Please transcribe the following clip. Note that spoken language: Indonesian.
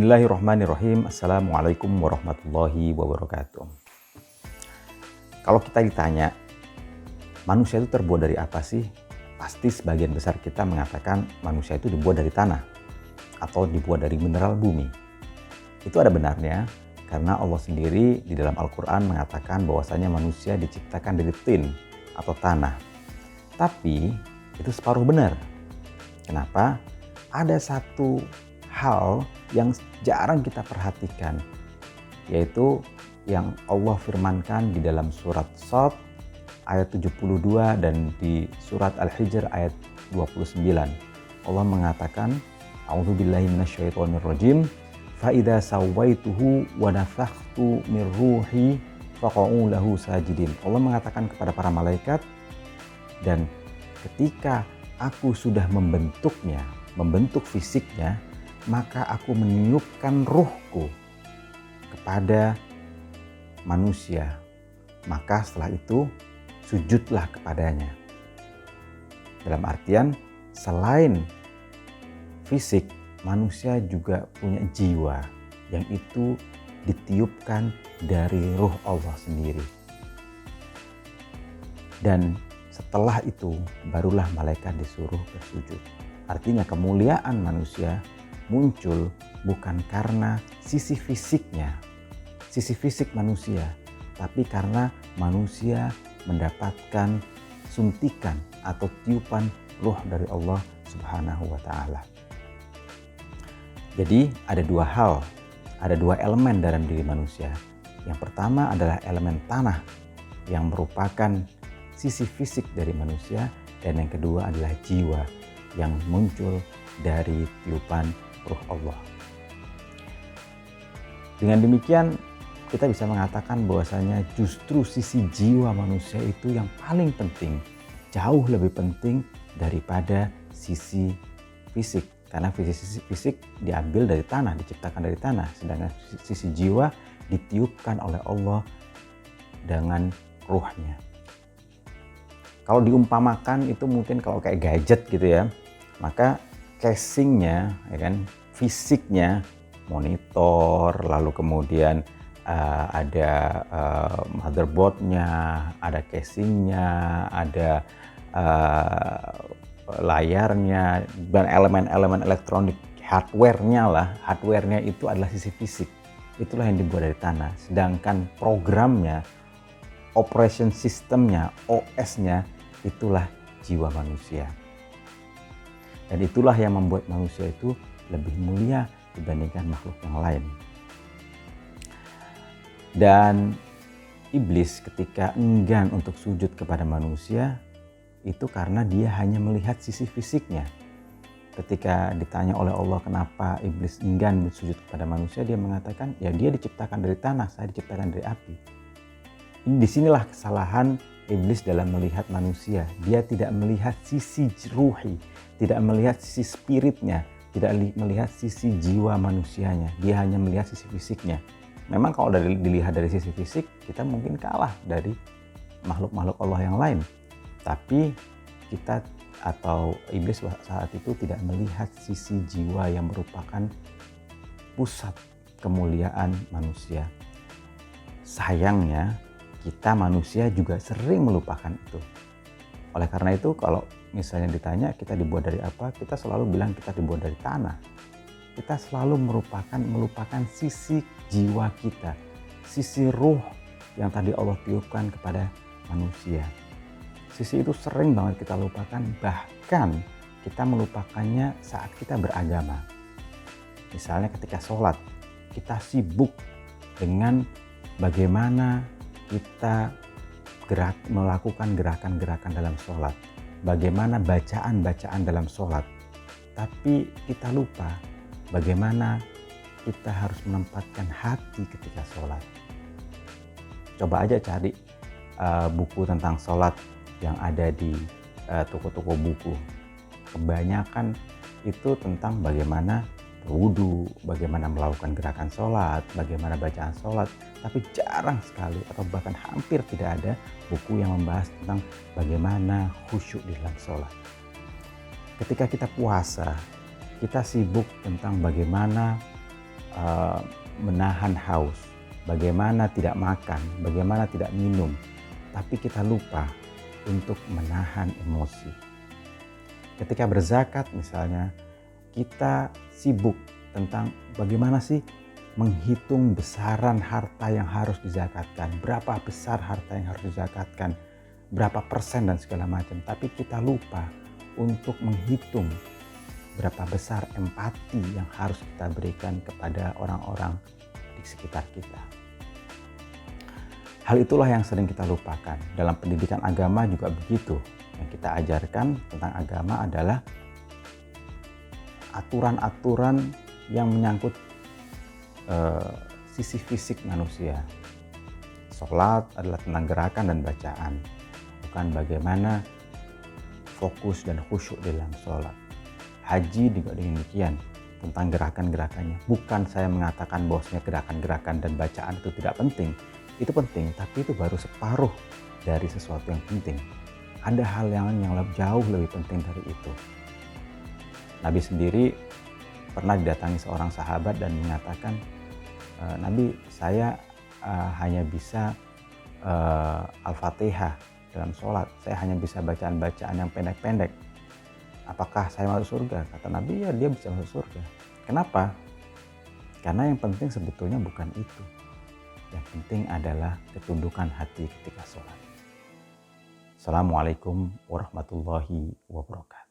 Bismillahirrahmanirrahim. Assalamualaikum warahmatullahi wabarakatuh. Kalau kita ditanya, manusia itu terbuat dari apa sih? Pasti sebagian besar kita mengatakan manusia itu dibuat dari tanah atau dibuat dari mineral bumi. Itu ada benarnya karena Allah sendiri di dalam Al-Quran mengatakan bahwasanya manusia diciptakan dari tin atau tanah. Tapi itu separuh benar. Kenapa? Ada satu hal yang jarang kita perhatikan, yaitu yang Allah firmankan di dalam surat Shad ayat 72 dan di surat Al-Hijr ayat 29. Allah mengatakan, A'udzubillahi minasyaitonirrajim, fa idza sawaituhu wa nafakhtu mir ruhi faqa'u lahu sajidin. Allah mengatakan kepada para malaikat, dan ketika aku sudah membentuk fisiknya, maka aku meniupkan ruhku kepada manusia. Maka setelah itu sujudlah kepadanya. Dalam artian selain fisik, manusia juga punya jiwa yang itu ditiupkan dari ruh Allah sendiri. Dan setelah itu barulah malaikat disuruh bersujud. Artinya kemuliaan manusia muncul bukan karena sisi fisiknya, sisi fisik manusia, tapi karena manusia mendapatkan suntikan atau tiupan ruh dari Allah Subhanahu wa Ta'ala. Jadi ada dua elemen dalam diri manusia. Yang pertama adalah elemen tanah yang merupakan sisi fisik dari manusia, dan yang kedua adalah jiwa yang muncul dari tiupan ruh Allah. Dengan demikian kita bisa mengatakan bahwasanya justru sisi jiwa manusia itu yang paling penting, jauh lebih penting daripada sisi fisik. Karena sisi fisik diambil dari tanah, diciptakan dari tanah, sedangkan sisi jiwa ditiupkan oleh Allah dengan ruhnya. Kalau diumpamakan itu mungkin kalau kayak gadget gitu ya, maka casingnya, ya kan, fisiknya, monitor, lalu kemudian ada motherboardnya, ada casingnya, ada layarnya, dan elemen-elemen elektronik hardware-nya itu adalah sisi fisik. Itulah yang dibuat dari tanah. Sedangkan programnya, operation systemnya, OS-nya, itulah jiwa manusia. Dan itulah yang membuat manusia itu lebih mulia dibandingkan makhluk yang lain. Dan iblis ketika enggan untuk sujud kepada manusia, itu karena dia hanya melihat sisi fisiknya. Ketika ditanya oleh Allah kenapa iblis enggan sujud kepada manusia, dia mengatakan, ya dia diciptakan dari tanah, saya diciptakan dari api. Disinilah kesalahan iblis dalam melihat manusia. Dia tidak melihat sisi ruhi, tidak melihat sisi spiritnya, tidak melihat sisi jiwa manusianya. Dia hanya melihat sisi fisiknya. Memang kalau dilihat dari sisi fisik, kita mungkin kalah dari makhluk-makhluk Allah yang lain. Tapi kita atau iblis saat itu tidak melihat sisi jiwa yang merupakan pusat kemuliaan manusia. Sayangnya, kita manusia juga sering melupakan itu. Oleh karena itu, kalau misalnya ditanya kita dibuat dari apa, kita selalu bilang kita dibuat dari tanah. Kita selalu melupakan sisi jiwa kita, sisi ruh yang tadi Allah tiupkan kepada manusia. Sisi itu sering banget kita lupakan, bahkan kita melupakannya saat kita beragama. Misalnya ketika sholat, kita sibuk dengan bagaimana kita melakukan gerakan-gerakan dalam sholat, bagaimana bacaan-bacaan dalam sholat, tapi kita lupa bagaimana kita harus menempatkan hati ketika sholat. Coba aja cari buku tentang sholat yang ada di toko-toko buku. Kebanyakan itu tentang bagaimana berwudu, bagaimana melakukan gerakan sholat, bagaimana bacaan sholat, tapi jarang sekali atau bahkan hampir tidak ada buku yang membahas tentang bagaimana khusyuk di dalam sholat. Ketika kita puasa, kita sibuk tentang bagaimana menahan haus, bagaimana tidak makan, bagaimana tidak minum, tapi kita lupa untuk menahan emosi. Ketika berzakat misalnya, kita sibuk tentang bagaimana sih menghitung besaran harta yang harus dizakatkan, berapa besar harta yang harus dizakatkan, berapa persen dan segala macam. Tapi kita lupa untuk menghitung berapa besar empati yang harus kita berikan kepada orang-orang di sekitar kita. Hal itulah yang sering kita lupakan. Dalam pendidikan agama juga begitu. Yang kita ajarkan tentang agama adalah aturan-aturan yang menyangkut sisi fisik manusia. Sholat adalah tentang gerakan dan bacaan, bukan bagaimana fokus dan khusyuk dalam sholat. Haji juga demikian, tentang gerakan-gerakannya. Bukan saya mengatakan bahwasanya gerakan-gerakan dan bacaan itu tidak penting. Itu penting, tapi itu baru separuh dari sesuatu yang penting. Ada hal yang jauh lebih penting dari itu. Nabi sendiri pernah didatangi seorang sahabat dan mengatakan, Nabi, saya hanya bisa Al-Fatihah dalam sholat. Saya hanya bisa bacaan-bacaan yang pendek-pendek. Apakah saya masuk surga? Kata Nabi, ya dia bisa masuk surga. Kenapa? Karena yang penting sebetulnya bukan itu. Yang penting adalah ketundukan hati ketika sholat. Assalamualaikum warahmatullahi wabarakatuh.